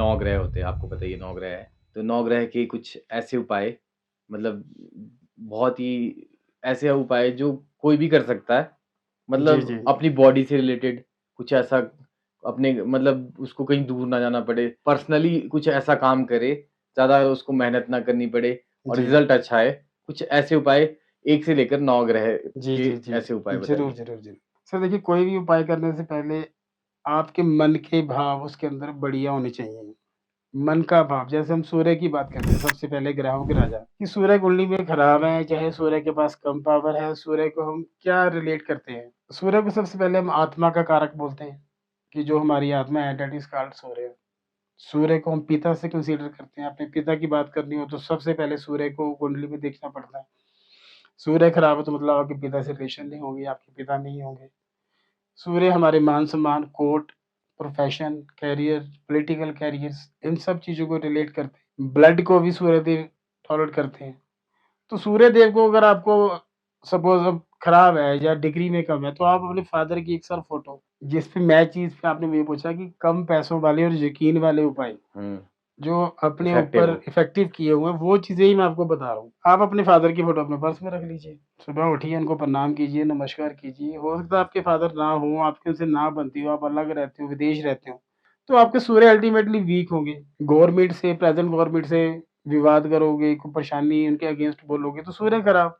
9 ग्रह होते हैं, आपको पता ही है 9 ग्रह है। तो 9 ग्रह के कुछ ऐसे उपाय मतलब बहुत ही ऐसे उपाय जो कोई भी कर सकता है। जी, मतलब जी। अपनी बॉडी से रिलेटेड कुछ ऐसा अपने मतलब उसको कहीं दूर ना जाना पड़े, पर्सनली कुछ ऐसा काम करे, ज़्यादा उसको मेहनत ना करनी पड़े और जी। रिज़ल्ट अच्छा आए। कुछ ऐसे उपाय 1 से लेकर 9 ग्रह जी, के जी, जी। ऐसे उपाय ज़रूर, बताइए? ज़रूर, ज़रूर। सर देखिए कोई भी उपाय करने से पहले आपके मन के भाव उसके अंदर बढ़िया होने चाहिए। मन का भाव जैसे हम सूर्य की बात करते हैं सबसे पहले ग्रहों के राजा कि सूर्य कुंडली में खराब है, चाहे सूर्य के पास कम पावर है, सूर्य को हम क्या रिलेट करते हैं? सूर्य को सबसे पहले हम आत्मा का कारक बोलते हैं कि जो हमारी आत्मा है दैट इज़ कॉल्ड सूर्य। सूर्य को हम पिता से कंसीडर करते हैं। अपने पिता की बात करनी हो तो सबसे पहले सूर्य को कुंडली में देखना पड़ता है। सूर्य खराब है तो मतलब आपके पिता से रिलेशन नहीं होगी, आपके पिता नहीं होंगे। सूर्य हमारे मान-सम्मान, court, profession, career, political careers इन सब चीज़ों को रिलेट करते हैं। ब्लड को भी सूर्यदेव टॉलरेट करते हैं। तो सूर्यदेव को अगर आपको सपोज़ अब खराब है या डिग्री में कम है, तो आप अपने फ़ादर की एक सर फ़ोटो जिस पे मैं चीज़ पे आपने मुझे पूछा कि कम पैसों वाले और यकीन वाले उपाय हुँ, जो अपने इफ़ेक्टिव ऊपर हो। इफ़ेक्टिव किए हुए हैं, वो चीज़ें ही मैं आपको बता रहा हूँ। आप अपने फ़ादर की फ़ोटो अपने पर्स में रख लीजिए। सुबह उठिए, उनको प्रणाम कीजिए, नमस्कार कीजिए। हो सकता है आपके फ़ादर ना हों, आपकी उनसे ना बनती हो, आप अलग रहते हो, विदेश रहते हो, तो आपके सूर्य अल्टीमेटली वीक होंगे। गवर्नमेंट से, प्रेज़ेंट गवर्नमेंट से विवाद करोगे, कोई परेशानी उनके अगेंस्ट बोलोगे, तो सूर्य खराब।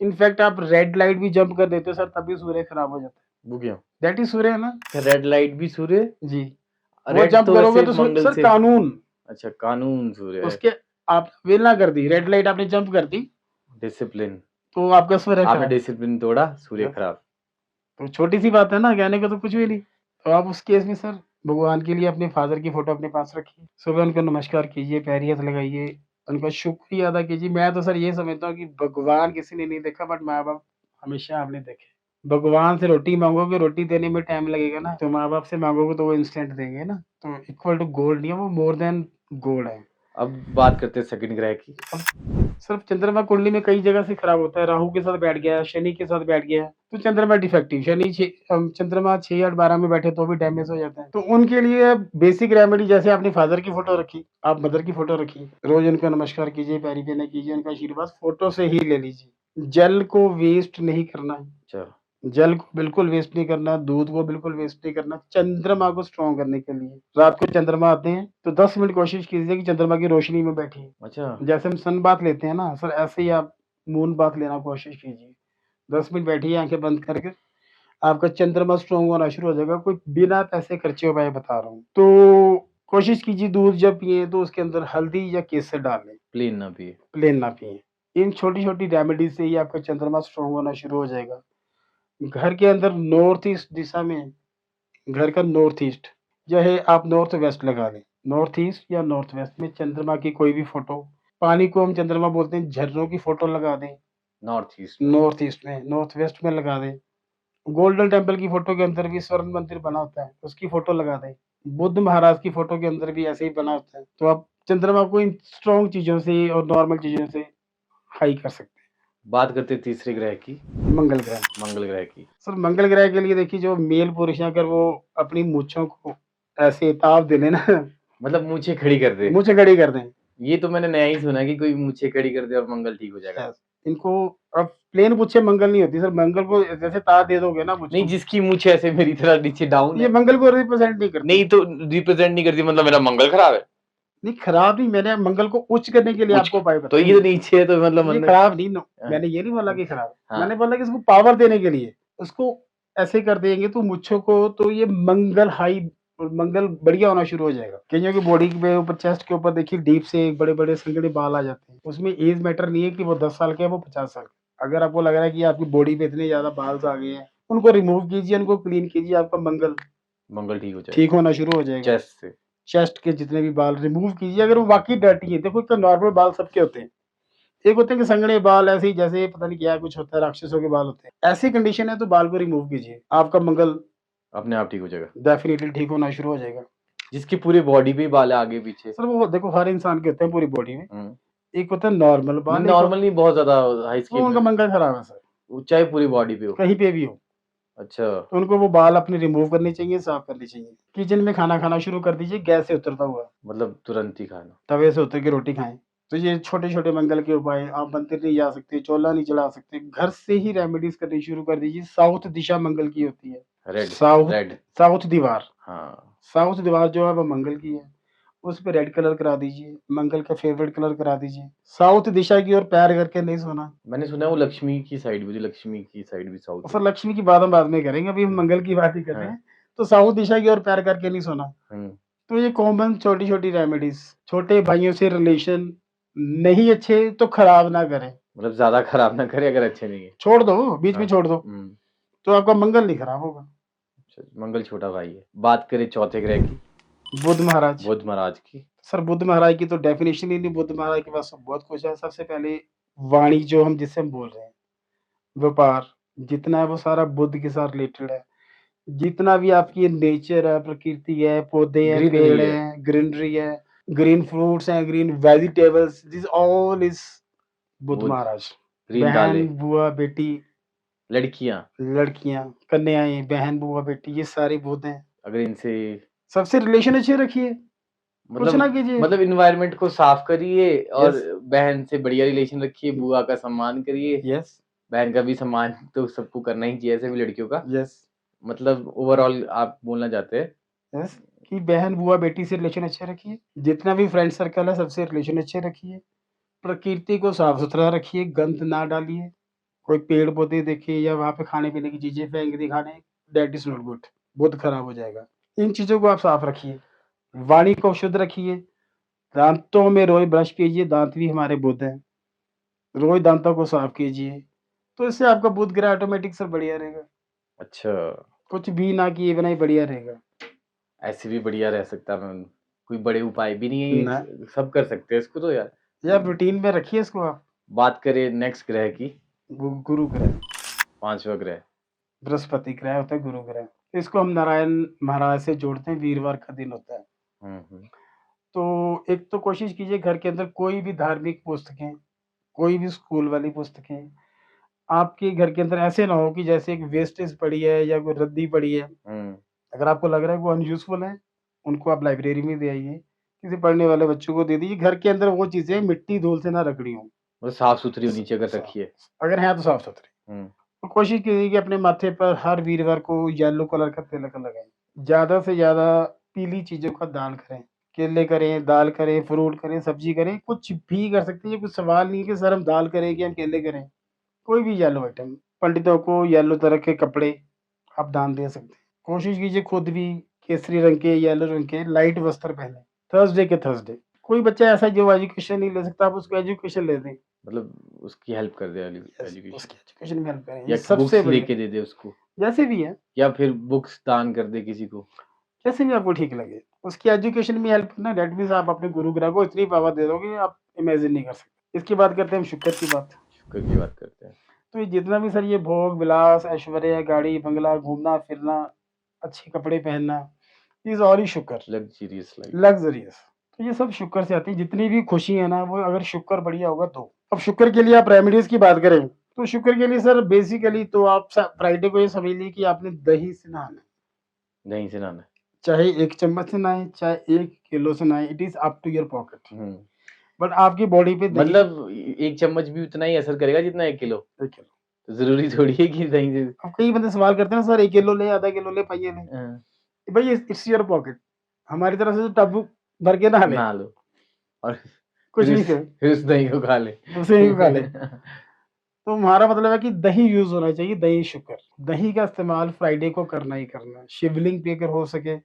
इनफैक्ट आप रेड लाइट भी जंप कर देते हो सर, तब भी सूर्य खराब हो जाता वो क्यों? है। दैट इज़ सूर्य है ना? रेड लाइट भी सूर्य जी। वो रेड जंप तो करोगे वैसे तो मंगल सर से कानून अच्छा कानून सूर्य है, उसके आप विल ना कर दी, रेड लाइट आपने जंप कर दी, डिसिप्लिन। तो आपका सूर्य आपने खराब। डिसिप्लिन तोड़ा, सूर्य यस, खराब। तो छोटी-सी बात है ना, कहने को तो कुछ भी नहीं। तो आप उस केस में सर भगवान के लिए अपने फ़ादर की फ़ोटो अपने पास रखिए। सुबह उनको नमस्कार कीजिए, पैरी हाथ लगाइए, उनका शुक्रिया अदा कीजिए। मैं तो सर ये समझता हूँ कि भगवान किसी ने नहीं देखा बट माँ-बाप हमेशा आपने देखे। भगवान से रोटी माँगोगे, रोटी देने में टाइम लगेगा ना, तो माँ-बाप से माँगोगे तो वो इंस्टेंट देंगे ना। तो इक्वल टू गोल्ड नहीं है, वो मोर देन गोल्ड है। अब बात करते हैं सेकंड ग्रह की। सिर्फ चंद्रमा कुंडली में कई जगह से खराब होता है, राहु के साथ बैठ गया, शनि के साथ बैठ गया, तो चंद्रमा डिफेक्टिव शनि चंद्रमा 6 8 12 में बैठे तो भी डैमेज हो जाता है। तो उनके लिए बेसिक रेमेडी जैसे आपने फादर की फोटो रखी, आप मदर की फोटो रखिए, रोज उनको नमस्कार कीजिए, पैरी पहने कीजिए, उनका आशीर्वाद फोटो से ही ले लीजिए। जल को वेस्ट नहीं करना है। अच्छा, जल को बिल्कुल वेस्ट नहीं करना, दूध को बिल्कुल वेस्ट नहीं करना, चंद्रमा को स्ट्रॉन्ग करने के लिए। रात को चंद्रमा आते हैं, तो 10 मिनट कोशिश कीजिए कि चंद्रमा की रोशनी में बैठिए। अच्छा, जैसे हम सन बाथ लेते हैं ना, सर ऐसे ही आप मून बाथ लेना कोशिश कीजिए। 10 मिनट बैठिए आँखें बंद करके, आपका चंद्रमा स्ट्रॉन्ग होना शुरू हो जाएगा, कोई बिना पैसे खर्चे हुए मैं बता रहा हूँ। तो कोशिश कीजिए दूध जब पिएँ तो उसके अंदर हल्दी या केसर डाल लें, प्लेन ना पिए। प्लेन ना पिएँ। इन छोटी-छोटी रेमेडी से ही आपका चंद्रमा स्ट्रॉन्ग होना शुरू हो जाएगा। घर के अंदर नॉर्थ ईस्ट दिशा में घर का नॉर्थ ईस्ट चाहे आप नॉर्थ वेस्ट लगा लें। नॉर्थ ईस्ट या नॉर्थ वेस्ट में चंद्रमा की कोई भी फ़ोटो, पानी को हम चंद्रमा बोलते हैं, झरनों की फ़ोटो लगा दें। नॉर्थ ईस्ट में। नॉर्थ ईस्ट में, नॉर्थ वेस्ट में लगा दें। गोल्डन टेम्पल की फ़ोटो के अंदर भी स्वर्ण मंदिर बना होता है, उसकी फ़ोटो लगा दें। बुद्ध महाराज की फ़ोटो के अंदर भी ऐसे ही बना होता है। तो आप चंद्रमा को इन स्ट्रॉन्ग चीज़ों से और नॉर्मल चीज़ों से हाई कर सकते बात करते हैं तीसरे ग्रह की, हैं। मंगल ग्रह। मंगल ग्रह की। सर मंगल ग्रह के लिए देखिए जो मेल पुरुष हैं अगर वो अपनी मूंछों को ऐसे ताव दे लें ना मतलब मूंछें खड़ी कर दे। मूंछें खड़ी कर दें। ये तो मैंने नया ही सुना कि कोई मूंछें खड़ी कर दे और मंगल ठीक हो जाएगा। यस, इनको अब प्लेन मूंछें मंगल नहीं होती सर, मंगल को जैसे ताव दे दोगे ना नहीं मूंछों को, जिसकी मूंछ ऐसे मेरी तरह नीचे डाउन ये है। मंगल को रिप्रेजेंट नहीं करती। नहीं तो रिप्रेजेंट नहीं करती मतलब मेरा मंगल खराब है। नहीं खराब नहीं, मैंने मंगल को उच्च करने के लिए उच आपको उपाय तो बताए ये तो हैं। नीचे है तो मतलब ये मतलब खराब नहीं नो हाँ, मैंने ये नहीं बोला कि खराब, हाँ। मैंने बोला कि इसको पावर देने के लिए, उसको ऐसे कर देंगे तो मूंछों को तो ये मंगल हाई मंगल बढ़िया होना शुरू हो जाएगा। कइयों की बॉडी के ऊपर चेस्ट के ऊपर देखिए डीप से बड़े-बड़े संघने बाल आ जाते हैं। उसमें ऐज मैटर नहीं है कि वो 10 साल के है, वो 50 साल के। अगर आपको लग रहा है कि आपकी बॉडी पे इतने ज़्यादा बाल्स आ गए हैं, उनको रिमूव कीजिए, उनको क्लीन कीजिए, आपका मंगल मंगल ठीक हो जाएगा। ठीक होना शुरू हो जाएगा। चेस्ट से। चेस्ट के जितने भी बाल रिमूव कीजिए अगर वो वाक़ई डर्टी है। देखो एक तो नॉर्मल बाल सबके होते हैं। एक होते हैं कि संघने बाल ऐसे ही जैसे पता नहीं क्या कुछ होता है, राक्षसों के बाल होते हैं। ऐसी कंडीशन है तो बाल को रिमूव कीजिए। आपका मंगल अपने आप ठीक हो जाएगा। डेफ़िनिटली ठीक होना शुरू हो जाएगा। जिसकी पूरी बॉडी पे ही बाल है आगे पीछे। सर वो देखो हर इंसान के होते हैं पूरी बॉडी में। हुँ। एक होता है नॉर्मल बाल, एक नॉर्मल नहीं बहुत ज़्यादा हाई वो स्किन उनका मंगल खराब है सर, चाहे पूरी बॉडी पे हो। कहीं पे भी हो। अच्छा, तो उनको वो बाल अपने रिमूव करने चाहिए, साफ करने चाहिए। किचन में खाना खाना शुरू कर दीजिए गैस से उतरता हुआ, मतलब तुरंत ही खाना। तवे से उतर के रोटी खाएँ। तो ये छोटे-छोटे मंगल के उपाय, आप मंदिर नहीं जा सकते, चोला नहीं चढ़ा सकते, घर से ही रेमेडीज़ करनी शुरू कर दीजिए। साउथ दिशा मंगल की होती है। रेड, साउथ रेड, साउथ दीवार हाँ। साउथ दीवार जो है वो मंगल की है। उस पे रेड कलर करा दीजिए, मंगल का फ़ेवरेट कलर करा दीजिए। साउथ दिशा की ओर पैर करके नहीं सोना। मैंने सुना है वो लक्ष्मी की साइड भी, जो लक्ष्मी की साइड भी साउथ और है। फिर लक्ष्मी की बात हम बाद में करेंगे, अभी हम मंगल की बात ही कर रहे हाँ, हैं। तो साउथ दिशा की ओर पैर करके नहीं सोना। हुँ, तो ये कॉमन छोटी-छोटी रेमेडीज़, छोटे भाइयों से रिलेशन नहीं अच्छे तो खराब ना करें। मतलब ज़्यादा खराब ना करे अगर अच्छे नहीं है। छोड़ दो, बीच में हाँ, छोड़ दो, हुँ, तो आपका मंगल नहीं खराब होगा। अच्छा मंगल छोटा भाई है। बात करें चौथे ग्रह की, बुध महाराज, बुध महाराज की। सर बुध महाराज की तो डेफिनेशन ही नहीं, बुध महाराज के पास तो बहुत कुछ है। सबसे पहले वाणी जो हम जिससे हम बोल रहे हैं, व्यापार जितना है वो सारा बुध के साथ रिलेटेड है। जितना भी आपकी नेचर है, प्रकृति है, पौधे हैं, ग्रीनरी पेड़ है, हैं, ग्रीनरी है, ग्रीन फ्रूट्स हैं, green vegetables, this all is Budh Budh, महाराज। ग्रीन बहन, दालें, बुआ, बेटी, लड़कियाँ, लड़कियाँ, कन्याएँ, बहन, बुआ, बेटी ये सारे बुध हैं। अगर इनसे सबसे रिलेशन अच्छे रखिए, कुछ ना मतलब कीजिए। मतलब एनवायरनमेंट को साफ करिए और यस, बहन से बढ़िया रिलेशन रखिए, बुआ का सम्मान करिए, यस, बहन का भी सम्मान तो सबको करना ही चाहिए, ऐसे भी लड़कियों का। यस, मतलब ओवरऑल आप बोलना चाहते हैं। यस कि बहन, बुआ, बेटी से रिलेशन अच्छे रखिए। जितना भी फ्रेंड सर्कल है सबसे रिलेशन अच्छे रखिए। प्रकृति को साफ-सुथरा रखिए, गंद ना डालिए। कोई पेड़-पौधे देखे या वहाँ पे खाने-पीने की चीज़ें फेंक दी खाने, दैट इज़ नॉट गुड, बहुत खराब हो जाएगा। इन चीज़ों को आप साफ रखिए, वाणी को शुद्ध रखिए, दाँतों में रोज़ ब्रश कीजिए, दाँत भी हमारे बुध हैं, रोज़ दाँतों को साफ कीजिए, तो इससे आपका बुध ग्रह ऑटोमेटिक सर बढ़िया रहेगा। अच्छा, कुछ भी ना किए बिना ही बढ़िया रहेगा। ऐसे भी बढ़िया रह सकता मैं, कोई बड़े उपाय भी नहीं है, ना सब कर सकते हैं इसको तो यार। या आप रूटीन में रखिए इसको आप। बात करें नेक्स्ट ग्रह की, गुरु ग्रह, 5वाँ ग्रह। बृहस्पति ग्रह होता है गुरु ग्रह। इसको हम नारायण महाराज से जोड़ते हैं, वीरवार का दिन होता है। हुँ, हुँ। तो एक तो कोशिश कीजिए घर के अंदर कोई भी धार्मिक पुस्तकें, कोई भी स्कूल वाली पुस्तकें, आपके घर के अंदर ऐसे ना हो कि जैसे एक वेस्टेज पड़ी है या कोई रद्दी पड़ी है। हुँ, अगर आपको लग रहा है वो अनयूज़फुल है, उनको आप लाइब्रेरी में दे आइए, किसी पढ़ने वाले बच्चों को दे दीजिए। घर के अंदर वो चीज़ें मिट्टी धूल से ना रगड़ी हों। वो साफ-सुथरी स होनी चाहिए अगर स रखी है। अगर हैं तो साफ-सुथरी। हुँ, तो कोशिश कीजिए कि अपने माथे पर हर वीरवार को येलो कलर का तिलक लगाएँ। ज़्यादा से ज़्यादा पीली चीज़ों का दान करें। केले करें, दाल करें, फ्रूट करें, सब्ज़ी करें, कुछ भी कर सकते हैं। ये कोई सवाल नहीं है कि सर हम दाल करें कि हम केले करें। कोई भी येलो आइटम। पंडितों को येलो तरह के कपड़े आप दान दे सकते हैं। कोशिश कीजिए खुद भी केसरी रंग के, येलो रंग के लाइट वस्त्र पहनें। थर्सडे के थर्सडे। कोई बच्चा ऐसा है जो एजुकेशन नहीं ले सकता, आप उसको एजुकेशन ले दें। मतलब उसकी हेल्प कर दे यस, एजुकेशन उसकी एजुकेशन में हेल्प करें, ये या सबसे बुक्स बढ़िया। लेके दे दे उसको जैसे भी है, या फिर बुक्स दान कर दे किसी को। जैसे भी आपको ठीक लगे। उसकी एजुकेशन में हेल्प करना, दैट मीन्स आप अपने गुरु ग्रह को इतनी पावर दे दोगे आप इमेजिन नहीं कर सकते। इसके बाद करते हैं हम शुक्र की बात। शुक्र की बात करते हैं। तो ये जितना भी सर ये भोग, विलास, ऐश्वर्य, गाड़ी, बंगला, घूमना-फिरना, अच्छे कपड़े पहनना, इज़ ऑल ही शुक्र, लग्ज़रियस लाइफ़। लग्ज़रियस। तो ये सब शुक्र से आती है, जितनी भी खुशी है ना, वो अगर शुक्र बढ़िया होगा तो। अब शुक्र के लिए आप रेमेडीज़ की बात करें, तो शुक्र के लिए सर बेसिकली तो आप स फ्राइडे को ये समझ लीजिए कि आपने दही से नहाना है। दही से नहाना है। चाहे 1 चम्मच से नहाएँ, चाहे 1 किलो से नहाएँ, it is up to your pocket. हुँ, बट आपकी बॉडी पे दही मतलब 1 चम्मच भी उतना ही असर करेगा जितना 1 किलो। 1 किलो। तो ज़रूरी थोड़ी है कि दही से अब कई बंदे सवाल करते हैं ना सर 1 किलो ले, आधा किलो ले, पाइया ले। हाँ, भई इट्स योर पॉकेट। हमारी तरफ से तो टब भर के नहा ले, नहा लो और कुछ नहीं कर, फिर उस दही को खा ले। उसे ही खा ले। तो हमारा मतलब है कि दही यूज़ होना चाहिए, दही शुक्र। दही का इस्तेमाल फ्राइडे को करना ही करना है। शिवलिंग पे अगर हो सके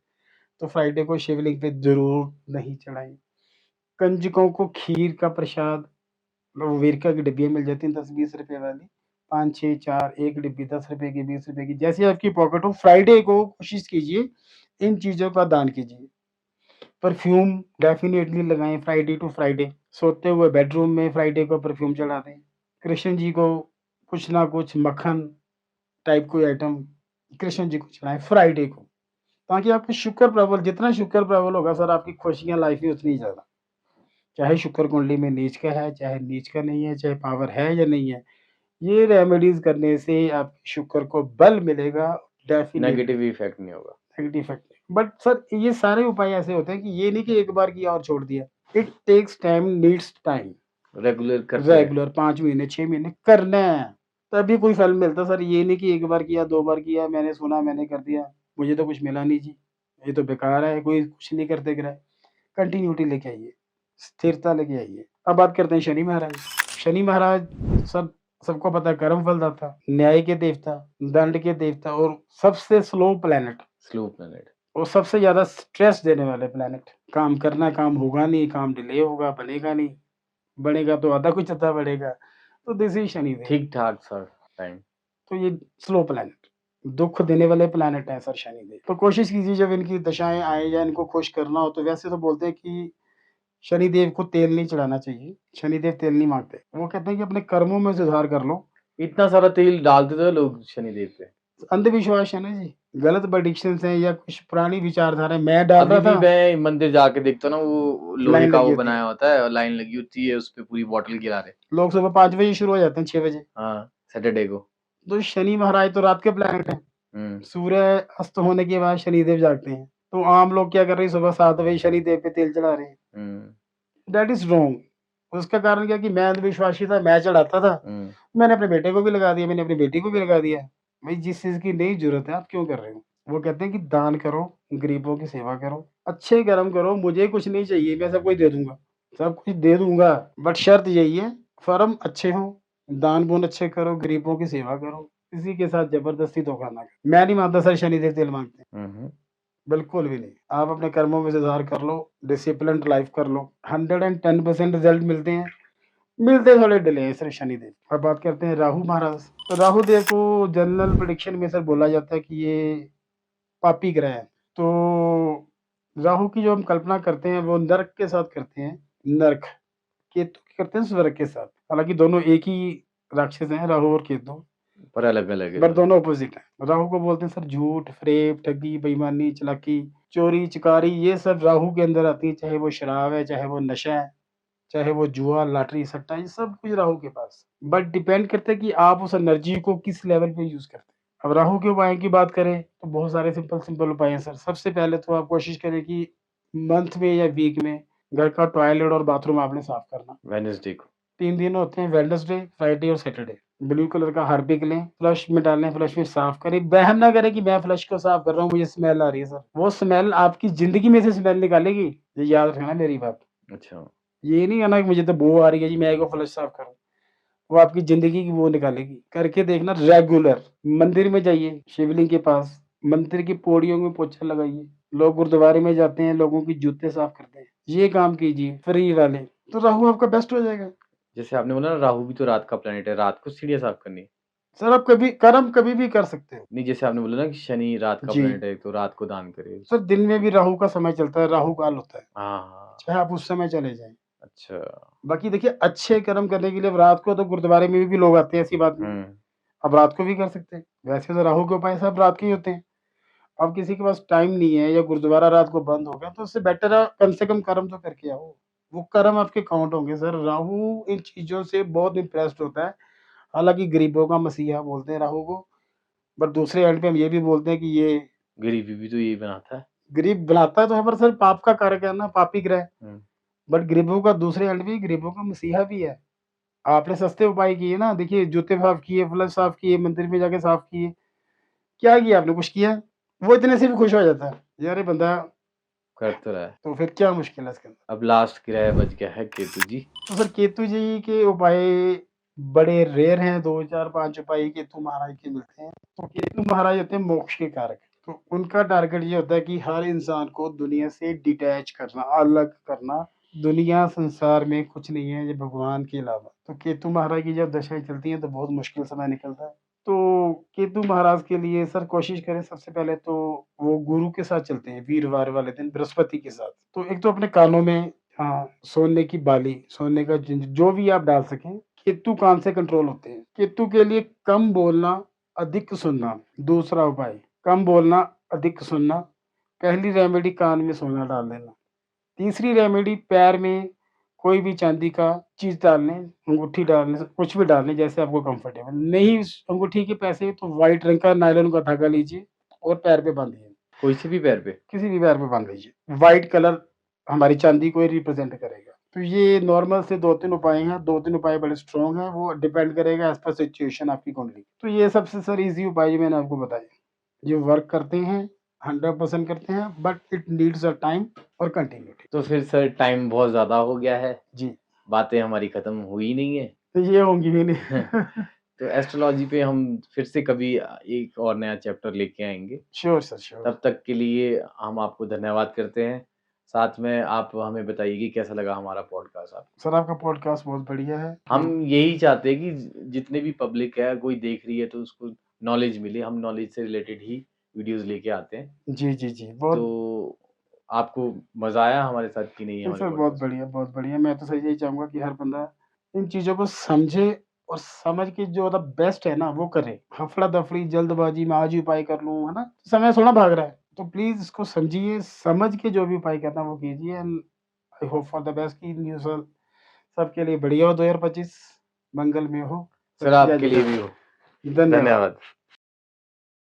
तो फ्राइडे को शिवलिंग पे ज़रूर दही चढ़ाएँ। कंजकों को खीर का प्रसाद, वो वेरका की डिब्बियाँ मिल जाती हैं 10-20 रुपए वाली, 5, 6, 4 एक डिब्बी ₹10 की, ₹20 की, जैसी आपकी पॉकेट हो, फ्राइडे को कोशिश कीजिए इन चीज़ों का दान कीजिए। परफ्यूम डेफ़िनिटली लगाएँ फ्राइडे टू फ्राइडे, सोते हुए बेडरूम में फ्राइडे को परफ्यूम चढ़ा दें। कृष्ण जी को कुछ ना कुछ मक्खन टाइप कोई आइटम कृष्ण जी को चढ़ाएँ फ्राइडे को, ताकि आपकी शुक्र प्रबल, जितना शुक्र प्रबल होगा सर आपकी खुशियाँ लाइफ़ में उतनी ही ज़्यादा। चाहे शुक्र कुंडली में नीच का है, चाहे नीच का नहीं है, चाहे पावर है या नहीं है, ये रेमेडीज़ करने से आपके शुक्र को बल मिलेगा डेफ़िनेटली। नेगेटिव इफ़ेक्ट नहीं होगा। नेगेटिव इफ़ेक्ट नहीं। बट सर ये सारे उपाय ऐसे होते हैं कि ये नहीं कि एक बार किया और छोड़ दिया। It takes time, needs time. Regular करते रहे। रेगुलर 5 महीने, 6 महीने करना है, तभी कोई फल मिलता है सर। ये नहीं कि 1 बार किया, 2 बार किया, मैंने सुना, मैंने कर दिया, मुझे तो कुछ मिला नहीं जी, ये तो बेकार है, कोई कुछ नहीं करते फिर है। कंटिन्यूटी लेके आइए, स्थिरता लेके आइए। अब बात करते हैं शनि महाराज। शनि महाराज सब सबको पता है कर्म फलदाता, न्याय के देवता, दंड के देवता और सबसे स्लो प्लैनेट स्लो प्लैनेट। और सबसे ज़्यादा स्ट्रेस देने वाले प्लैनेट। काम करना, काम होगा नहीं, काम डिले होगा, बनेगा नहीं, बनेगा तो आधा कुछ अता बढ़ेगा। तो दिस इज़ शनिदेव। ठीक-ठाक सा टाइम। तो ये स्लो प्लैनेट, दुःख देने वाले प्लैनेट हैं सर शनिदेव। तो कोशिश कीजिए जब इनकी दशाएँ आएँ या इनको खुश करना हो, तो वैसे तो बोलते हैं कि शनिदेव को तेल नहीं चढ़ाना चाहिए, शनिदेव तेल नहीं माँगते। वो कहते हैं कि अपने कर्मों में सुधार कर लो। इतना सारा तेल डाल देते हैं लोग शनिदेव पे। अंधविश्वास है ना जी, गलत प्रेडिक्शंस हैं या कुछ पुरानी विचारधारा। मैं डाल अभी रहा भी था, मैं मंदिर जाके देखता हूँ ना, वो लोहे लाइन का लगी वो होती है। बनाया होता है और लाइन लगी होती है, उसपे पूरी बॉटल गिरा रहे। लोग सुबह 5 बजे शुरू हो जाते हैं, 6 बजे। हाँ, सैटरडे को। तो शनि महाराज तो रात के प्लैनेट हैं। हुँ। सूर्य अस्त होने के बाद शनिदेव जागते हैं। तो आम लोग क्या कर रहे हैं, सुबह 7 बजे शनिदेव पे तेल चढ़ा रहे हैं। हुँ, दैट इज़ रॉन्ग। उसका कारण क्या कि मैं अंधविश्वासी था, मैं चढ़ाता था। हुँ। मैंने अपने बेटे को भी लगा दिया, मैंने अपनी बेटी को भी लगा दिया। भई जिस चीज़ की नहीं ज़रूरत है, आप क्यों कर रहे हो? वो कहते हैं कि दान करो, गरीबों की सेवा करो, अच्छे कर्म करो, मुझे कुछ नहीं चाहिए, मैं सब कुछ दे दूँगा। सब कुछ दे दूँगा, बट शर्त यही है, कर्म अच्छे हों, दान-पुण्य अच्छे करो, गरीबों की सेवा करो, किसी के साथ ज़बरदस्ती धोखा ना करो। मैं नहीं मानता सर शनिदेव तेल माँगते हैं, हुँ, हुँ। बिल्कुल भी नहीं। आप अपने कर्मों में सुधार कर लो, डिसिप्लिन्ड लाइफ़ कर लो, 110% रिज़ल्ट मिलते हैं। मिलते थोड़े डिले हैं सर शनिदेव। अब बात करते हैं राहु महाराज। तो राहु देव को जनरल प्रेडिक्शन में सर बोला जाता है कि ये पापी ग्रह है। तो राहु की जो हम कल्पना करते हैं वो नर्क के साथ करते हैं, नर्क। केतु की करते हैं स्वर्ग के साथ। हालाँकि दोनों एक ही राक्षस हैं, राहु और केतु, पर अलग-अलग है बट दोनों। दोनों अपोज़िट हैं। राहु को बोलते हैं सर झूठ, फ़रेब, ठगी, बेईमानी, चालाकी, चोरी, चकारी, ये सब राहु के अंदर आती है, चाहे वो शराब है, चाहे वो नशा है। चाहे वो जुआ, लॉटरी, सट्टा, ये सब कुछ राहु के पास। बट डिपेंड करता है कि आप उस एनर्जी को किस लेवल पे यूज़ करते हैं। अब राहु के उपाय की बात करें तो बहुत सारे सिंपल उपाय हैं सर। सबसे पहले तो आप कोशिश करें कि मंथ में या वीक में घर का टॉयलेट और बाथरूम आपने साफ करना। वेडनेसडे को। 3 दिन होते हैं, वेडनेसडे, फ्राइडे और सैटरडे। ब्लू कलर का हार्पिक लें, फ्लश में डालें, फ्लश में साफ करें। वहम ना करें कि मैं फ्लश को साफ कर रहा हूँ, मुझे स्मेल आ रही है सर। वो स्मेल आपकी ज़िंदगी में से स्मेल निकालेगी, ये याद रखना मेरी बात। अच्छा। ये नहीं कहना कि मुझे तो बू आ रही है जी, मैं इसको फ्लश साफ करूँ। वो आपकी ज़िंदगी की बू निकालेगी। करके देखना रेगुलर। मंदिर में जाइए, शिवलिंग के पास, मंदिर की पौड़ियों में पोछा लगाइए। लोग गुरुद्वारे में जाते हैं, लोगों की जूते साफ करते हैं। ये काम कीजिए फ्री वाले, तो राहु आपका बेस्ट हो जाएगा। जैसे आपने बोला ना, राहु भी तो रात का प्लैनेट है, रात को सीढ़ियाँ साफ करनी। सर आप कभी कर्म कभी भी कर सकते हो। नहीं, जैसे आपने बोला ना कि शनि रात का जी। प्लैनेट है, तो रात को दान करे। सर दिन में भी राहु का समय चलता है, राहु काल होता है। हाँ, हाँ। चाहे आप उस समय चले जाएँ। अच्छा। बाकी देखिए अच्छे कर्म करने के लिए अब रात को तो गुरुद्वारे में भी लोग आते हैं, ऐसी बात नहीं है। हुँ। अब रात को भी कर सकते हैं। वैसे तो राहु के उपाय सब रात के ही होते हैं। अब किसी के पास टाइम नहीं है या गुरुद्वारा रात को बंद हो गया, तो उससे बेटर है कम से कम कर्म तो करके आओ। वो कर्म आपके काउंट होंगे सर। राहु इन चीज़ों से बहुत इम्प्रेस्ड होता है। हालाँकि गरीबों का मसीहा बोलते हैं राहु को, बट दूसरे एंड पे हम ये भी बोलते हैं कि ये गरीबी भी तो यही बनाता है। गरीब बनाता तो है, पर सर पाप का कारक है ना, पापी ग्रह। हुँ। बट गरीबों का दूसरे एंड पे गरीबों का मसीहा भी है। आपने सस्ते उपाय किए ना, देखिए जूते साफ किए, फ्लश साफ किए, मंदिर में जाके साफ किए। क्या किया आपने? कुछ किया? वो इतने से भी खुश हो जाता है। यार ये बंदा, कर तो रहा है। तो फिर क्या मुश्किल है इसके अंदर? अब लास्ट ग्रह बच गया है केतु जी। तो सर केतु जी के उपाय बड़े रेयर हैं, 2, 4, 5 उपाय केतु महाराज के मिलते हैं। तो केतु महाराज होते हैं मोक्ष के कारक। तो उनका टारगेट ये होता है कि हर इंसान को दुनिया से डिटैच करना, अलग करना। दुनिया संसार में कुछ नहीं है ये भगवान के अलावा। तो केतु महाराज की जब दशाएँ चलती हैं तो बहुत मुश्किल समय निकलता है। तो केतु महाराज के लिए सर कोशिश करें सबसे पहले तो वो गुरु के साथ चलते हैं, वीरवार वाले दिन बृहस्पति के साथ। तो एक तो अपने कानों में हाँ, सोने की बाली, सोने का जो भी आप डाल सकें। केतु कान से कंट्रोल होते हैं। केतु के लिए कम बोलना, अधिक सुनना। दूसरा उपाय, कम बोलना, अधिक सुनना। पहली रेमेडी कान में सोना डाल देना। तीसरी रेमेडी पैर में कोई भी चांदी का चीज़ डाल लें, अंगूठी डाल लें, कुछ भी डाल लें जैसे आपको कंफर्टेबल। नहीं उस अंगूठी के पैसे तो व्हाइट रंग का नायलॉन का धागा लीजिए और पैर पे बाँधिए, कोई से भी पैर पे? किसी भी पैर पे बाँध लीजिए। व्हाइट कलर हमारी चांदी को ही रिप्रेज़ेंट करेगा। तो ये नॉर्मल से 2-3 उपाय हैं, 2-3 उपाय बड़े स्ट्रॉन्ग हैं, वो डिपेंड करेगा एज़ पर सिचुएशन आपकी कुंडली। तो ये सबसे सर ईज़ी उपाय जो मैंने आपको बताए, जो वर्क करते हैं, 100% करते हैं, but it needs a time और कंटिन्यूटी। तो फिर सर टाइम बहुत ज़्यादा हो गया है, जी, बातें हमारी खत्म हुई नहीं है। तो ये होंगी ही नहीं। तो एस्ट्रोलॉजी पे हम फिर से कभी एक और नया चैप्टर लेके आएँगे। Sure sir, sure. तब तक के लिए हम आपको धन्यवाद करते हैं। साथ में आप हमें बताइए कि कैसा लगा हमारा पॉडकास्ट आपको? सर आपका पॉडकास्ट बहुत बढ़िया है। हम यही चाहते हैं कि जितने भी पब्लिक है, कोई देख रही है तो उसको नॉलेज मिले। हम नॉलेज से रिलेटेड ही वीडियोज़ लेके आते हैं। जी, जी, जी। तो बहुत आपको मज़ा आया हमारे साथ कि नहीं नहीं हमारे सर बहुत पॉडकास्ट में? बढ़िया, बहुत बढ़िया। मैं तो सर यही चाहूँगा कि हर बंदा इन चीज़ों को समझे और समझ के जो द बेस्ट है ना वो करे। हफ़ड़ा-दफ़ड़ी, जल्दबाज़ी में आज ही उपाय कर लूँ, है ना? समय थोड़ा भाग रहा है। तो प्लीज़ इसको समझिए, समझ के जो भी उपाय करना है वो कीजिए and I hope for the best कि न्यू साल सबके लिए बढ़िया हो 2025 मंगलमय हो। सर सबकी जय आपके लिए जयकार भी हो। हो। धन्यवाद। धन्यवाद।